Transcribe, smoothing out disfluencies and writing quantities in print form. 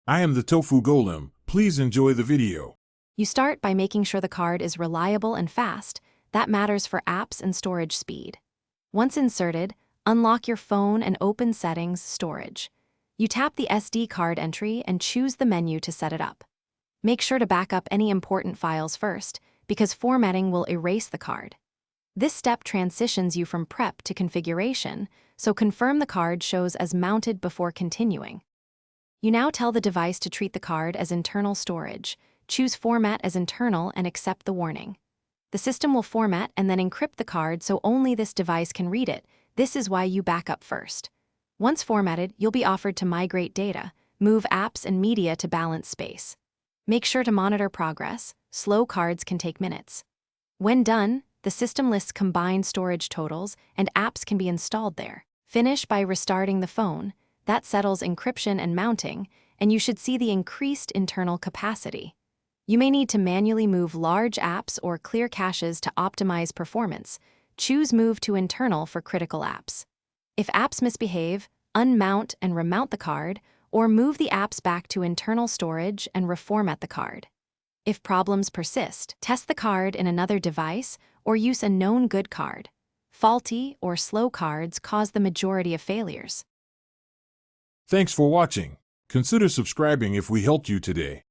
I am the Tofu Golem. Please enjoy the video. You start by making sure the card is reliable and fast. That matters for apps and storage speed. Once inserted, unlock your phone and open Settings, Storage. You tap the SD card entry and choose the menu to set it up. Make sure to back up any important files first, because formatting will erase the card. This step transitions you from prep to configuration, so confirm the card shows as mounted before continuing. You now tell the device to treat the card as internal storage. Choose Format as internal and accept the warning. The system will format and then encrypt the card so only this device can read it. This is why you back up first. Once formatted, you'll be offered to migrate data, move apps and media to balance space. Make sure to monitor progress. Slow cards can take minutes. When done, the system lists combined storage totals and apps can be installed there. Finish by restarting the phone. That settles encryption and mounting, and you should see the increased internal capacity. You may need to manually move large apps or clear caches to optimize performance. Choose Move to Internal for critical apps. If apps misbehave, unmount and remount the card, or move the apps back to internal storage and reformat the card. If problems persist, test the card in another device or use a known good card. Faulty or slow cards cause the majority of failures. Thanks for watching. Consider subscribing if we helped you today.